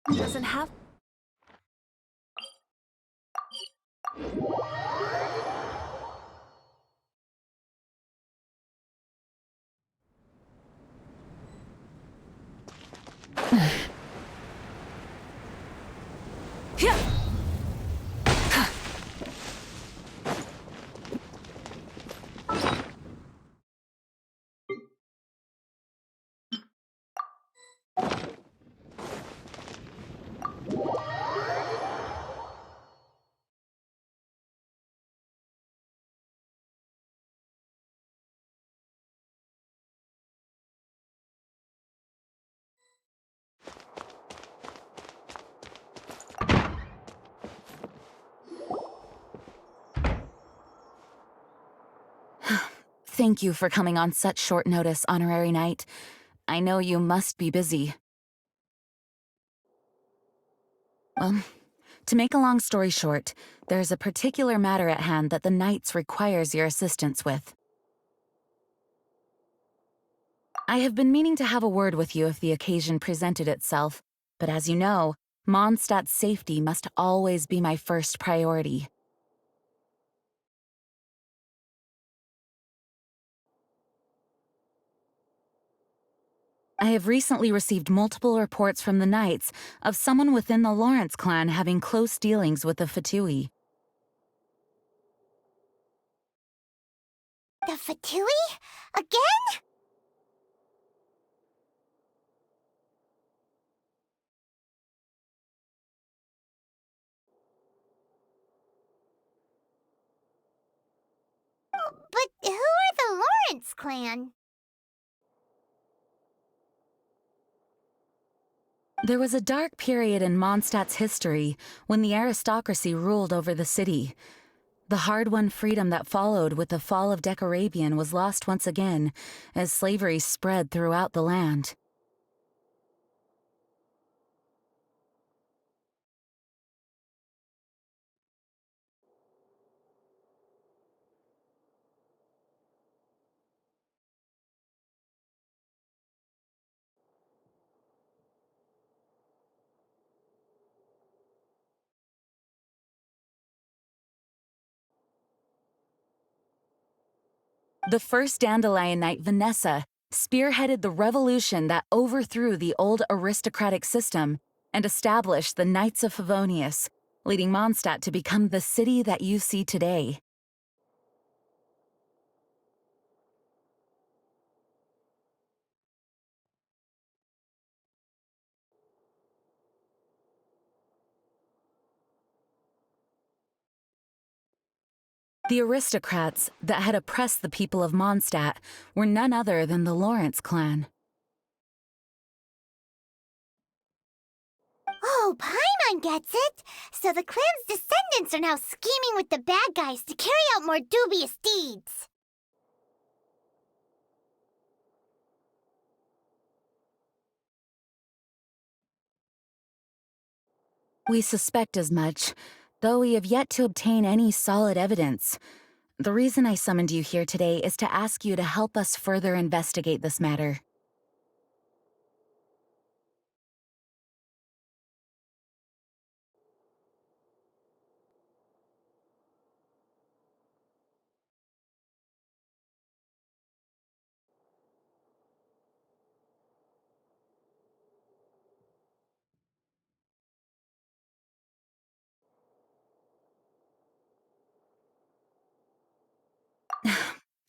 Doesn't have... Thank you for coming on such short notice, Honorary Knight. I know you must be busy. Well, to make a long story short, there's a particular matter at hand that the Knights requires your assistance with. I have been meaning to have a word with you if the occasion presented itself, but as you know, Mondstadt's safety must always be my first priority. I have recently received multiple reports from the Knights of someone within the Lawrence clan having close dealings with the Fatui. The Fatui? Again? But who are the Lawrence clan? There was a dark period in Mondstadt's history when the aristocracy ruled over the city. The hard-won freedom that followed with the fall of Decorabian was lost once again, as slavery spread throughout the land. The first Dandelion Knight, Vanessa, spearheaded the revolution that overthrew the old aristocratic system and established the Knights of Favonius, leading Mondstadt to become the city that you see today. The aristocrats that had oppressed the people of Mondstadt were none other than the Lawrence clan. Oh, Paimon gets it! So the clan's descendants are now scheming with the bad guys to carry out more dubious deeds. We suspect as much, though we have yet to obtain any solid evidence. The reason I summoned you here today is to ask you to help us further investigate this matter.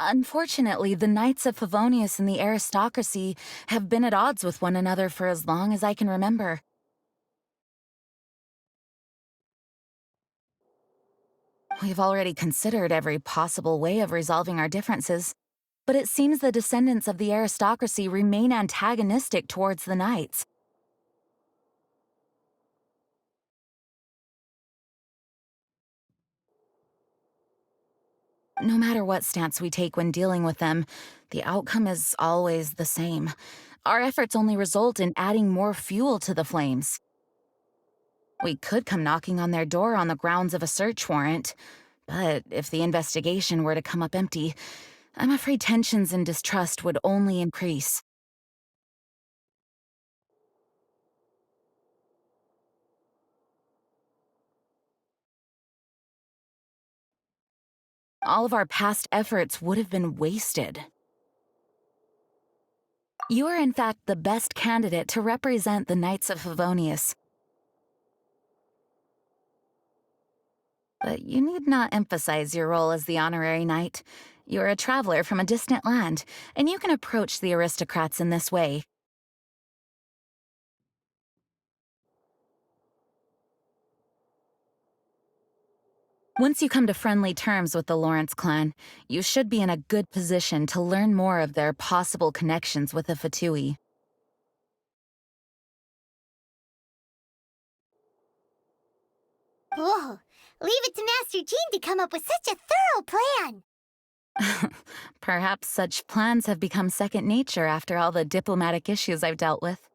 Unfortunately, the Knights of Favonius and the aristocracy have been at odds with one another for as long as I can remember. We've already considered every possible way of resolving our differences, but it seems the descendants of the aristocracy remain antagonistic towards the Knights. No matter what stance we take when dealing with them, the outcome is always the same. Our efforts only result in adding more fuel to the flames. We could come knocking on their door on the grounds of a search warrant, but if the investigation were to come up empty, I'm afraid tensions and distrust would only increase. All of our past efforts would have been wasted. You are in fact the best candidate to represent the Knights of Favonius. But you need not emphasize your role as the honorary knight. You're a traveler from a distant land, and you can approach the aristocrats in this way. Once you come to friendly terms with the Lawrence clan, you should be in a good position to learn more of their possible connections with the Fatui. Whoa, leave it to Master Jean to come up with such a thorough plan. Perhaps such plans have become second nature after all the diplomatic issues I've dealt with.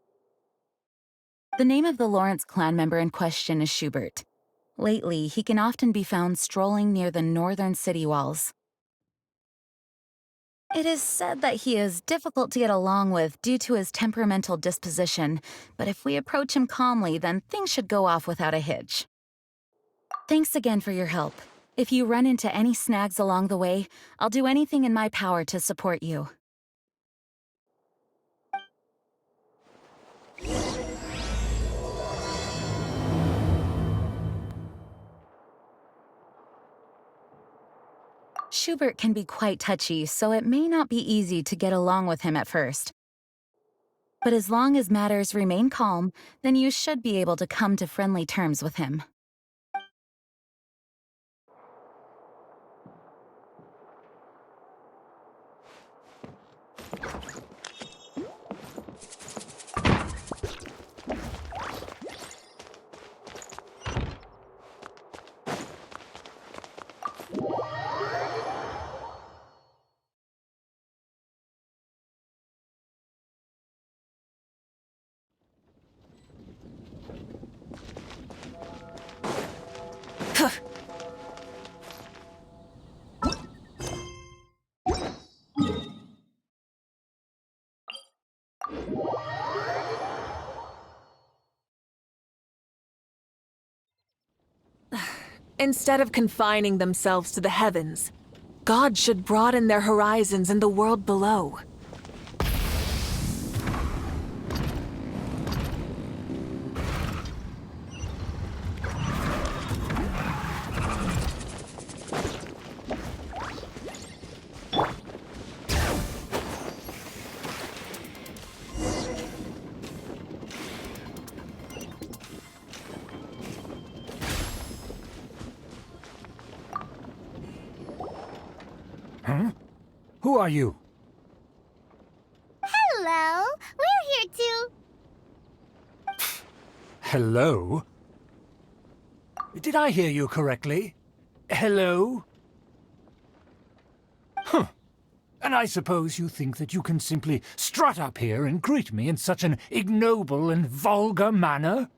The name of the Lawrence clan member in question is Schubert. Lately, he can often be found strolling near the northern city walls. It is said that he is difficult to get along with due to his temperamental disposition, but if we approach him calmly, then things should go off without a hitch. Thanks again for your help. If you run into any snags along the way, I'll do anything in my power to support you. Schubert can be quite touchy, so it may not be easy to get along with him at first. But as long as matters remain calm, then you should be able to come to friendly terms with him. Instead of confining themselves to the heavens, God should broaden their horizons in the world below. Who are you? Hello, we're here too. Hello? Did I hear you correctly? Hello? Huh. And I suppose you think that you can simply strut up here and greet me in such an ignoble and vulgar manner?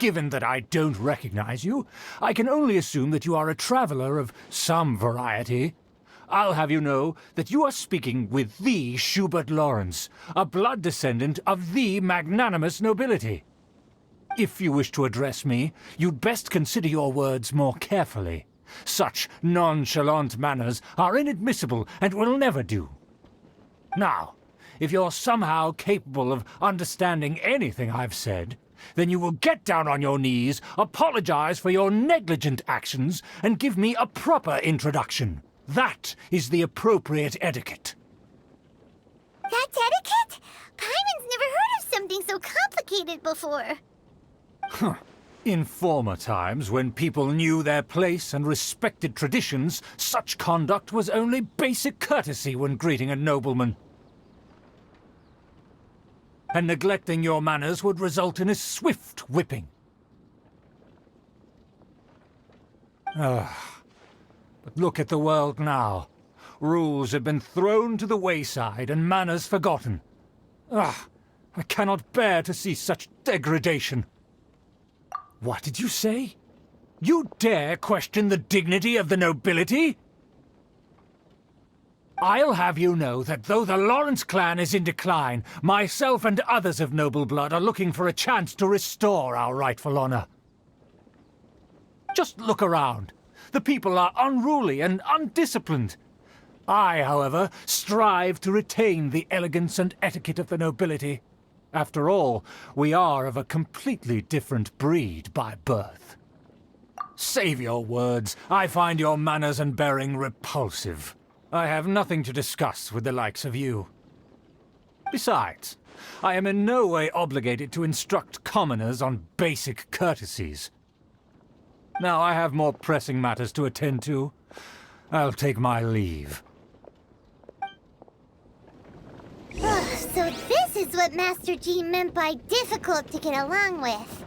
Given that I don't recognize you, I can only assume that you are a traveler of some variety. I'll have you know that you are speaking with the Schubert Lawrence, a blood descendant of the magnanimous nobility. If you wish to address me, you'd best consider your words more carefully. Such nonchalant manners are inadmissible and will never do. Now, if you're somehow capable of understanding anything I've said, then you will get down on your knees, apologize for your negligent actions, and give me a proper introduction. That is the appropriate etiquette. That's etiquette? Paimon's never heard of something so complicated before. Huh. In former times, when people knew their place and respected traditions, such conduct was only basic courtesy when greeting a nobleman. And neglecting your manners would result in a swift whipping. But look at the world now. Rules have been thrown to the wayside and manners forgotten. I cannot bear to see such degradation. What did you say? You dare question the dignity of the nobility? I'll have you know that though the Lawrence clan is in decline, myself and others of noble blood are looking for a chance to restore our rightful honor. Just look around. The people are unruly and undisciplined. I, however, strive to retain the elegance and etiquette of the nobility. After all, we are of a completely different breed by birth. Save your words. I find your manners and bearing repulsive. I have nothing to discuss with the likes of you. Besides, I am in no way obligated to instruct commoners on basic courtesies. Now I have more pressing matters to attend to. I'll take my leave. So this is what Master G meant by difficult to get along with.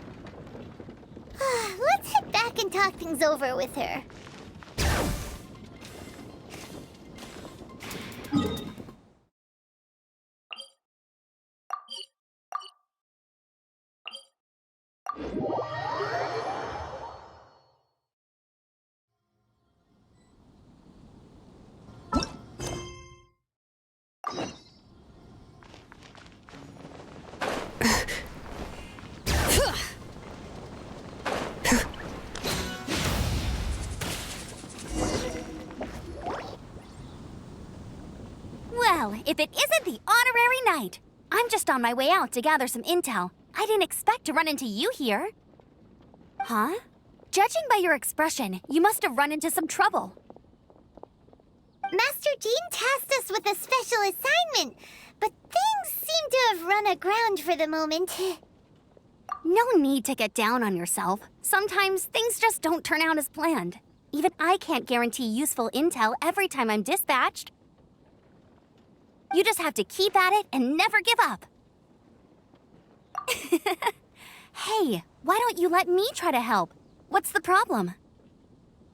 Let's head back and talk things over with her. Well, if it isn't the honorary knight! I'm just on my way out to gather some intel. I didn't expect to run into you here. Huh? Judging by your expression, you must have run into some trouble. Master Jean tasked us with a special assignment, but things seem to have run aground for the moment. No need to get down on yourself. Sometimes things just don't turn out as planned. Even I can't guarantee useful intel every time I'm dispatched. You just have to keep at it and never give up. Hey, why don't you let me try to help? What's the problem?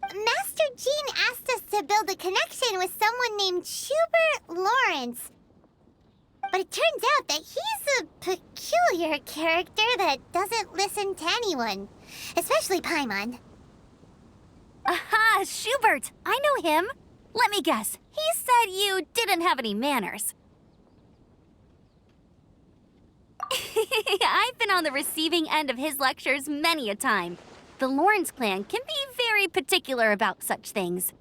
Master Jean asked us to build a connection with someone named Schubert Lawrence. But it turns out that he's a peculiar character that doesn't listen to anyone, especially Paimon. Aha, Schubert! I know him. Let me guess, he said you didn't have any manners. I've been on the receiving end of his lectures many a time. The Lawrence clan can be very particular about such things.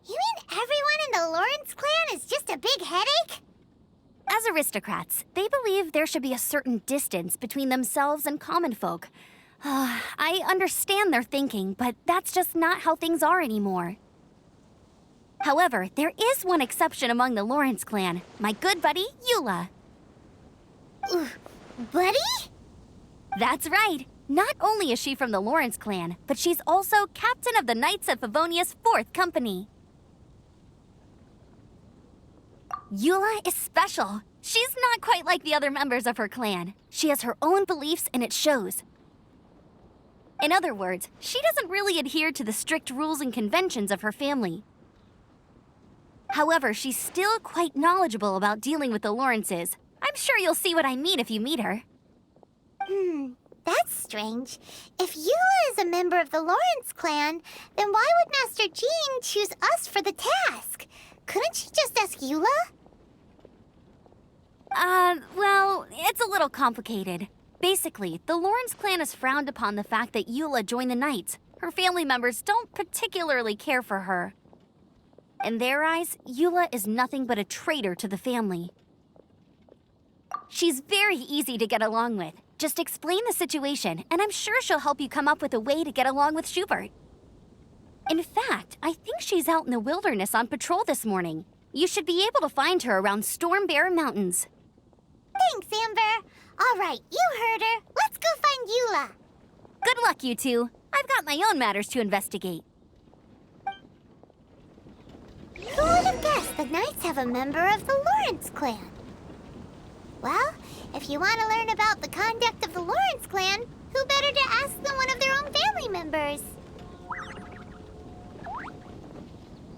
You mean everyone in the Lawrence clan is just a big headache? As aristocrats, they believe there should be a certain distance between themselves and common folk. I understand their thinking, but that's just not how things are anymore. However, there is one exception among the Lawrence clan, my good buddy, Eula. Buddy? That's right. Not only is she from the Lawrence clan, but she's also captain of the Knights of Favonia's 4th Company. Eula is special. She's not quite like the other members of her clan. She has her own beliefs and it shows. In other words, she doesn't really adhere to the strict rules and conventions of her family. However, she's still quite knowledgeable about dealing with the Lawrences. I'm sure you'll see what I mean if you meet her. That's strange. If Eula is a member of the Lawrence clan, then why would Master Jean choose us for the task? Couldn't she just ask Eula? Well, it's a little complicated. Basically, the Lawrence clan has frowned upon the fact that Eula joined the Knights. Her family members don't particularly care for her. In their eyes, Eula is nothing but a traitor to the family. She's very easy to get along with. Just explain the situation, and I'm sure she'll help you come up with a way to get along with Schubert. In fact, I think she's out in the wilderness on patrol this morning. You should be able to find her around Storm Bear Mountains. Thanks, Amber. All right, you heard her. Let's go find Eula. Good luck, you two. I've got my own matters to investigate. Who would have guessed the Knights have a member of the Lawrence clan? Well, if you want to learn about the conduct of the Lawrence clan, who better to ask than one of their own family members?